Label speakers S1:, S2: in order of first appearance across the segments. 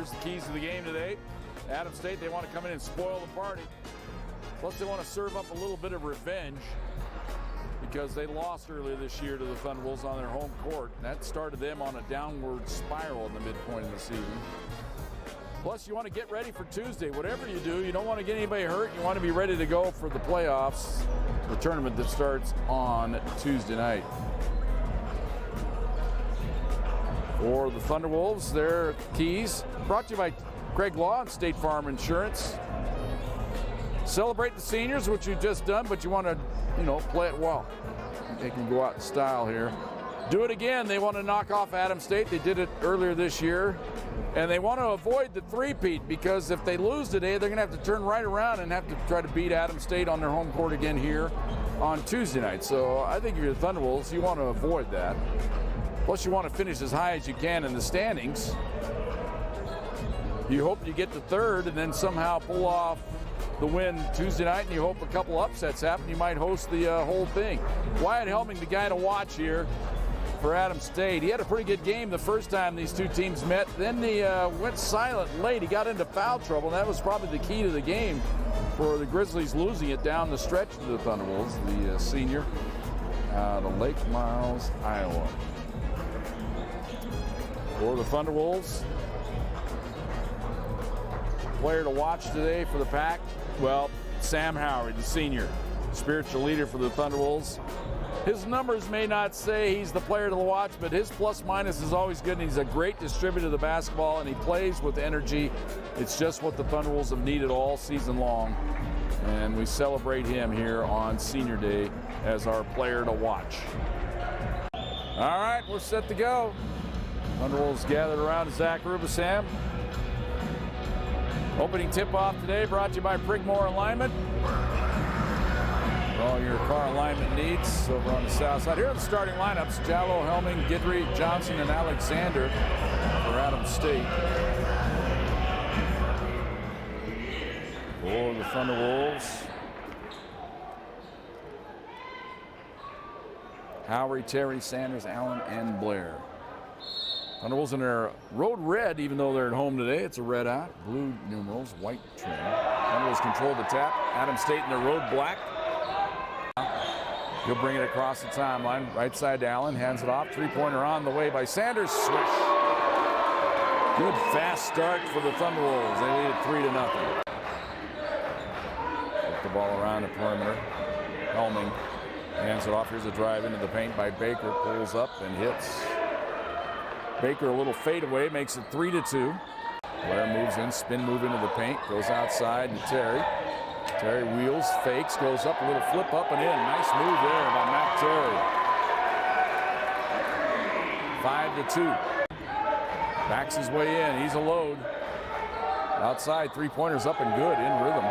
S1: Here's the keys to the game today. Adams State, they want to come in and spoil the party. Plus, they want to serve up a little bit of revenge because they lost earlier this year to the Thunderwolves on their home court. And that started them on a downward spiral in the midpoint of the season. Plus, you want to get ready for Tuesday. Whatever you do, you don't want to get anybody hurt. You want to be ready to go for the playoffs, the tournament that starts on Tuesday night. For the Thunderwolves, their keys brought to you by Craig Law and State Farm Insurance. Celebrate the seniors, which you've just done, but you want to, play it well. They can go out in style here. Do it again. They want to knock off Adams State. They did it earlier this year. And they want to avoid the three-peat because if they lose today, they're going to have to turn right around and have to try to beat Adams State on their home court again here on Tuesday night. So I think if you're the Thunderwolves, you want to avoid that. Plus, you want to finish as high as you can in the standings. You hope you get to third and then somehow pull off the win Tuesday night, and you hope a couple upsets happen. You might host the whole thing. Wyatt Helming, the guy to watch here for Adams State. He had a pretty good game the first time these two teams met. Then he went silent late. He got into foul trouble, and that was probably the key to the game for the Grizzlies losing it down the stretch to the Thunderwolves. The senior out of Lake Miles, Iowa. For the Thunderwolves, player to watch today for the Pack, well, Sam Howard, the senior, spiritual leader for the Thunderwolves. His numbers may not say he's the player to watch, but his plus-minus is always good, and he's a great distributor of the basketball, and he plays with energy. It's just what the Thunderwolves have needed all season long, and we celebrate him here on Senior Day as our player to watch. All right, we're set to go. Thunderwolves gathered around Zach Rubisam. Opening tip-off today brought to you by Prigmore Alignment. For all your car alignment needs over on the south side. Here are the starting lineups. Jallow, Helming, Guidry, Johnson, and Alexander for Adams State. For the Thunderwolves, Howery, Terry, Sanders, Allen, and Blair. Thunderwolves in their road red, even though they're at home today. It's a red out, blue numerals, white trim. Thunderwolves control the tap. Adams State in their road black. He'll bring it across the timeline. Right side to Allen, hands it off. Three-pointer on the way by Sanders. Swish. Good fast start for the Thunderwolves. They lead it 3-0. Put the ball around the perimeter. Helming hands it off. Here's a drive into the paint by Baker. Pulls up and hits. Baker a little fadeaway, makes it 3-2. Blair moves in, spin move into the paint, goes outside to Terry. Terry wheels, fakes, goes up, a little flip up and in. Nice move there by Matt Terry. 5-2. Backs his way in, he's a load. Outside, three-pointers up and good, in rhythm.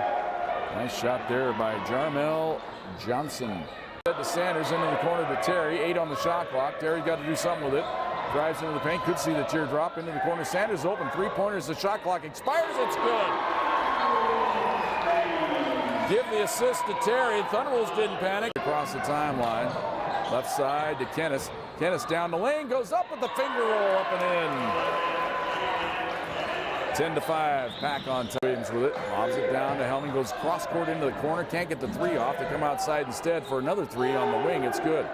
S1: Nice shot there by Jarmel Johnson. To Sanders into the corner to Terry, 8 on the shot clock. Terry got to do something with it. Drives into the paint, could see the teardrop into the corner. Sanders open, three-pointers, the shot clock expires, it's good. Give the assist to Terry. Thunderwolves didn't panic. Across the timeline, left side to Kennis. Kennis down the lane, goes up with the finger roll, up and in. 10-5, Pack on Williams with it. Lobs it down to Helming, goes cross-court into the corner, can't get the three off. They come outside instead for another three on the wing, it's good.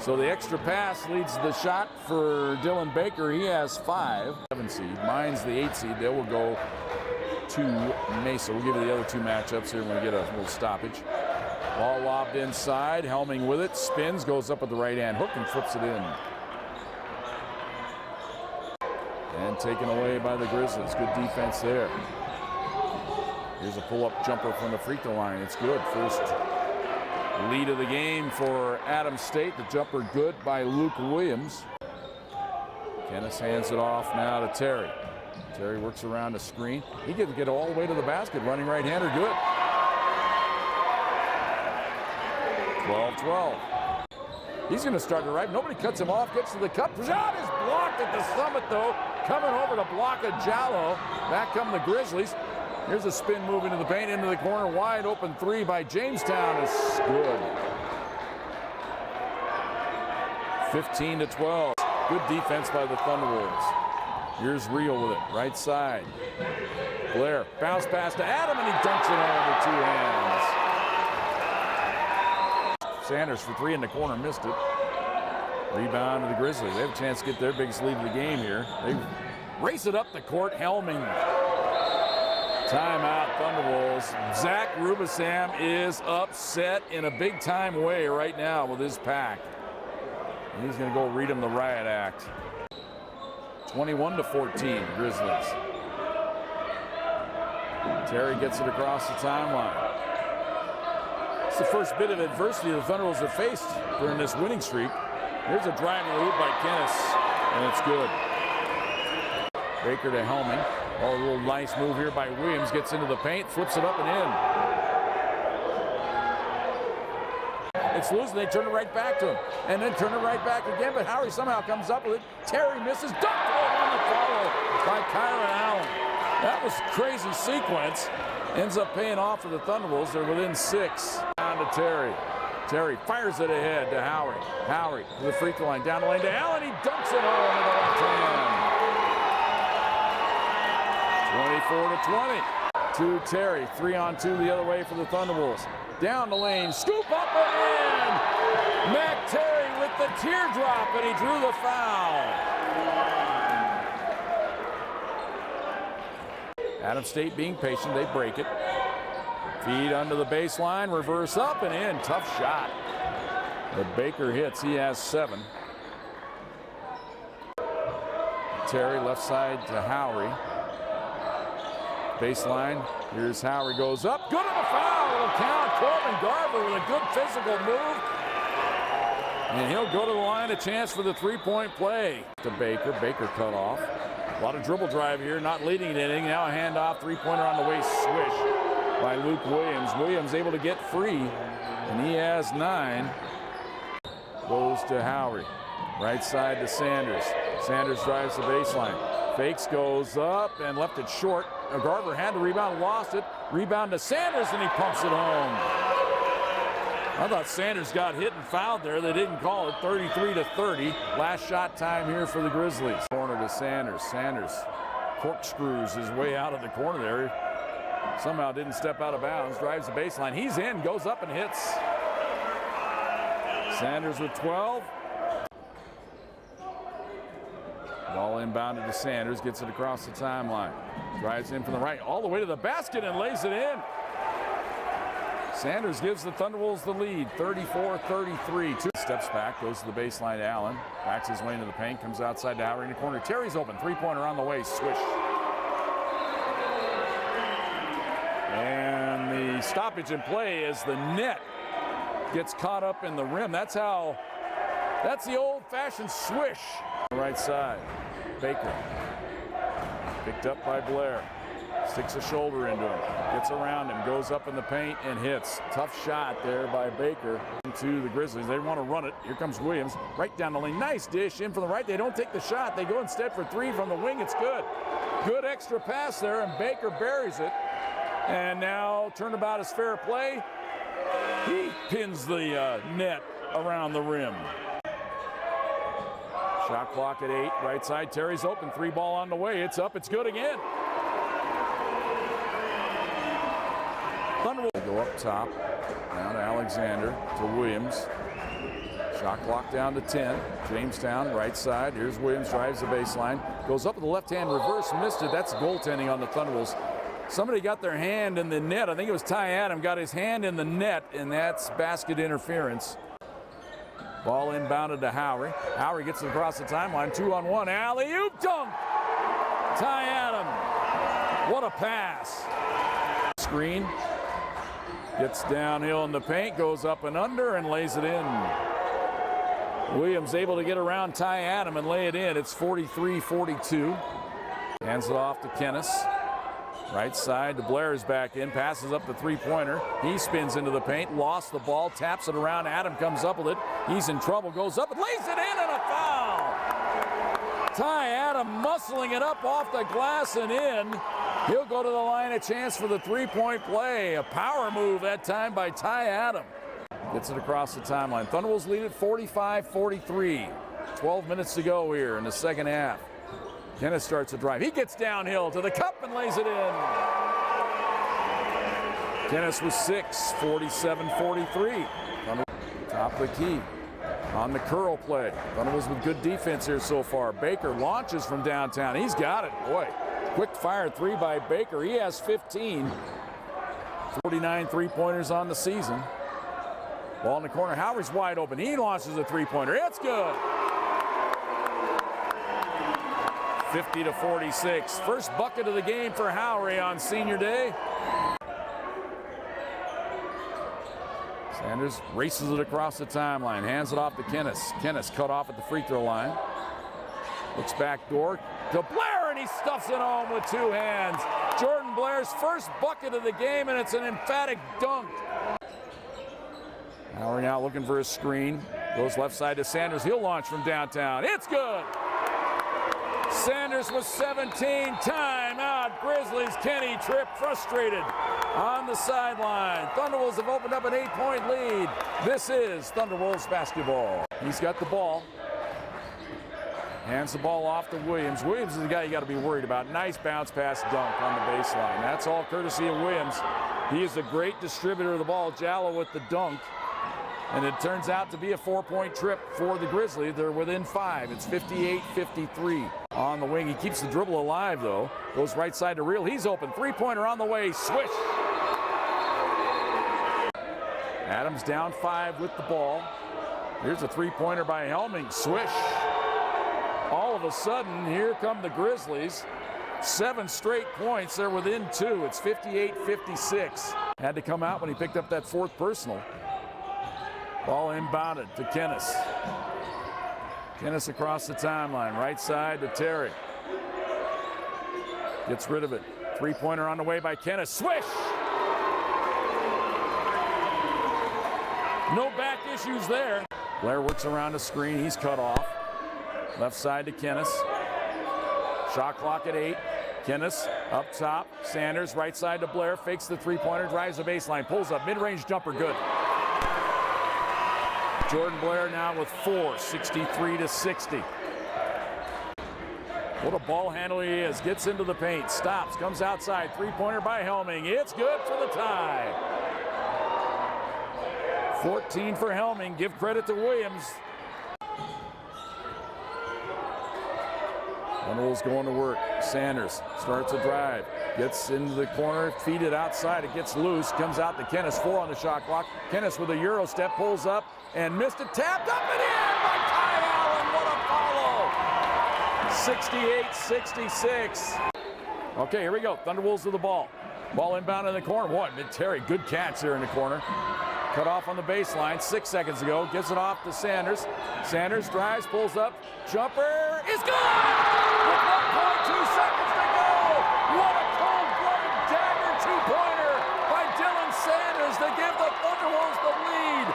S1: So the extra pass leads the shot for Dylan Baker. He has 5. 7 seed. Mine's the 8 seed. They will go to Mesa. We'll give you the other two matchups here when we get a little stoppage. Ball lobbed inside. Helming with it. Spins, goes up with the right hand hook and flips it in. And taken away by the Grizzlies. Good defense there. Here's a pull-up jumper from the free throw line. It's good. First lead of the game for Adams State. The jumper good by Luke Williams. Kennis hands it off now to Terry. Terry works around a screen. He can get all the way to the basket. Running right-hander, good. 12-12. He's going to start to right. Nobody cuts him off. Gets to the cup. Shot is blocked at the summit, though. Coming over to block a Jallow. Back come the Grizzlies. Here's a spin move into the paint, into the corner. Wide open three by Jamestown is good. 15-12. Good defense by the Thunderwolves. Here's Real with it, right side. Blair, bounce pass to Adam, and he dunks it home with 2 hands. Sanders for 3 in the corner, missed it. Rebound to the Grizzlies. They have a chance to get their biggest lead of the game here. They race it up the court, Helming. Timeout, Thunderwolves. Zach Rubisam is upset in a big-time way right now with his pack. He's going to go read him the riot act. 21-14, Grizzlies. Terry gets it across the timeline. It's the first bit of adversity the Thunderwolves have faced during this winning streak. Here's a driving loop by Kennis, and it's good. Baker to Helming. Oh, a little nice move here by Williams. Gets into the paint, flips it up and in. It's loose, and they turn it right back to him. And then turn it right back again, but Howie somehow comes up with it. Terry misses. Dunked on the follow by Kyron Allen. That was a crazy sequence. Ends up paying off for the Thunderwolves. They're within 6. Down to Terry. Terry fires it ahead to Howie. Howie to the free throw line. Down the lane to Allen. He dunks it home with the left hand. 24-20. To Terry. 3-on-2 the other way for the Thunderwolves. Down the lane. Scoop up and in. Mac Terry with the teardrop, and he drew the foul. Adams State being patient. They break it. Feed under the baseline, reverse up and in. Tough shot. But Baker hits. He has 7. Terry left side to Howery. Baseline. Here's Howery, goes up. Good on the foul. It'll count. Corbin Garver with a good physical move. And he'll go to the line. A chance for the 3-point play. To Baker. Baker cut off. A lot of dribble drive here. Not leading to anything. Now a handoff. 3-pointer on the way. Swish by Luke Williams. Williams able to get free, and he has 9. Goes to Howery. Right side to Sanders. Sanders drives the baseline. Fakes, goes up, and left it short. Garver had the rebound, lost it. Rebound to Sanders, and he pumps it home. I thought Sanders got hit and fouled there. They didn't call it. 33-30. Last shot time here for the Grizzlies. Corner to Sanders. Sanders corkscrews his way out of the corner there. Somehow didn't step out of bounds, drives the baseline. He's in, goes up and hits. Sanders with 12. Ball inbounded to Sanders, gets it across the timeline. Drives in from the right, all the way to the basket and lays it in. Sanders gives the Thunderwolves the lead, 34-33. 2 steps back, goes to the baseline to Allen. Backs his way into the paint, comes outside to Howery in the corner. Terry's open, 3-pointer on the way, swish. And the stoppage in play as the net gets caught up in the rim. That's the old-fashioned swish. Right side, Baker. Picked up by Blair. Sticks a shoulder into him. Gets around him, goes up in the paint and hits. Tough shot there by Baker to the Grizzlies. They want to run it. Here comes Williams, right down the lane. Nice dish in from the right. They don't take the shot. They go instead for 3 from the wing. It's good. Good extra pass there, and Baker buries it. And now turnabout is fair play. He pins the net around the rim. Shot clock at 8. Right side, Terry's open. 3 ball on the way. It's up. It's good again. Thunderwolves go up top. Down to Alexander to Williams. Shot clock down to 10. Jamestown, right side. Here's Williams, drives the baseline. Goes up with the left hand reverse. Missed it. That's goaltending on the Thunderwolves. Somebody got their hand in the net. I think it was Ty Adam got his hand in the net, and that's basket interference. Ball inbounded to Howery. Howery gets it across the timeline. 2-on-1. Alley-oop dunk. Ty Adam. What a pass. Screen. Gets downhill in the paint, goes up and under, and lays it in. Williams able to get around Ty Adam and lay it in. It's 43-42. Hands it off to Kennis. Right side to Blair is back in, passes up the 3-pointer. He spins into the paint, lost the ball, taps it around. Adam comes up with it. He's in trouble, goes up and lays it in, and a foul. Ty Adam muscling it up off the glass and in. He'll go to the line, a chance for the 3-point play. A power move that time by Ty Adam. Gets it across the timeline. Thunderwolves lead at 45-43. 12 minutes to go here in the second half. Kennis starts to drive. He gets downhill to the cup and lays it in. Kennis with 6, 47-43. Top of the key on the curl play. Thunderwolves with good defense here so far. Baker launches from downtown. He's got it. Boy, quick fire 3 by Baker. He has 15. 49 three-pointers on the season. Ball in the corner. Howard's wide open. He launches a three-pointer. It's good. 50-46. First bucket of the game for Howry on senior day. Sanders races it across the timeline. Hands it off to Kennis. Kennis cut off at the free throw line. Looks back door to Blair, and he stuffs it home with 2 hands. Jordan Blair's first bucket of the game, and it's an emphatic dunk. Howry now looking for a screen. Goes left side to Sanders. He'll launch from downtown. It's good. Sanders with 17. Timeout. Grizzlies. Kenny Tripp frustrated on the sideline. Thunderwolves have opened up an 8-point lead. This is Thunderwolves basketball. He's got the ball. Hands the ball off to Williams. Williams is the guy you got to be worried about. Nice bounce pass dunk on the baseline. That's all courtesy of Williams. He is a great distributor of the ball. Jallow with the dunk. And it turns out to be a 4-point trip for the Grizzlies. They're within 5. It's 58-53 on the wing. He keeps the dribble alive, though. Goes right side to Reel. He's open. 3-pointer on the way. Swish. Adams down 5 with the ball. Here's a 3-pointer by Helming. Swish. All of a sudden, here come the Grizzlies. 7 straight points. They're within 2. It's 58-56. Had to come out when he picked up that 4th personal. Ball inbounded to Kennis. Kennis across the timeline. Right side to Terry. Gets rid of it. 3-pointer on the way by Kennis. Swish! No back issues there. Blair works around the screen. He's cut off. Left side to Kennis. Shot clock at 8. Kennis up top. Sanders right side to Blair. Fakes the 3-pointer. Drives the baseline. Pulls up. Mid-range jumper. Good. Jordan Blair now with 4. 63-60. What a ball handler he is. Gets into the paint. Stops. Comes outside. 3-pointer by Helming. It's good for the tie. 14 for Helming. Give credit to Williams. Thunderwolves going to work. Sanders starts a drive. Gets into the corner. Feed it outside. It gets loose. Comes out to Kennis. 4 on the shot clock. Kennis with a Euro step. Pulls up and missed it. Tapped up and in by Ty Allen. What a follow. 68-66. Okay, here we go. Thunderwolves with the ball. Ball inbound in the corner. Boy, Terry, good catch there in the corner. Cut off on the baseline 6 seconds ago. Gives it off to Sanders. Sanders drives, pulls up. Jumper is good! With 1.2 seconds to go! What a cold-blooded dagger 2-pointer by Dylan Sanders to give the Thunderwolves the lead.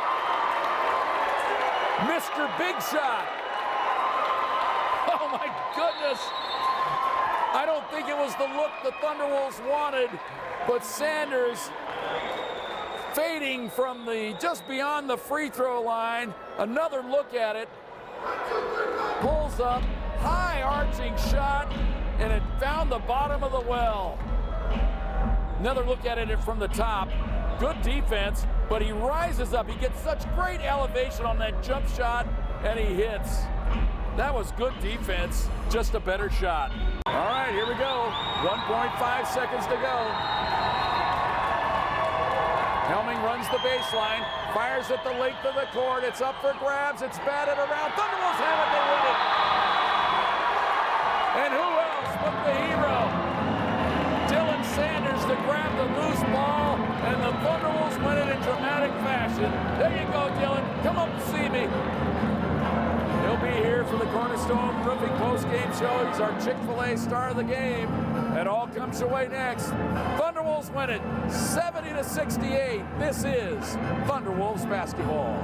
S1: Mr. Big Shot. Oh my goodness. I don't think it was the look the Thunderwolves wanted, but Sanders fading from the just beyond the free throw line. Another look at it. Pulls up, high arching shot, and it found the bottom of the well. Another look at it from the top. Good defense, but he rises up. He gets such great elevation on that jump shot, and he hits. That was good defense, just a better shot. All right, here we go. 1.5 seconds to go. Helming runs the baseline, fires at the length of the court. It's up for grabs. It's batted around. Thunderwolves have it. They win it. And who else but the hero? Dylan Sanders to grab the loose ball, and the Thunderwolves win it in dramatic fashion. There you go, Dylan. Come up and see me. He'll be here for the Cornerstone Roofing post-game show. He's our Chick-fil-A star of the game. It all comes your way next. Thunderwolves win it 70-68. This is Thunderwolves basketball.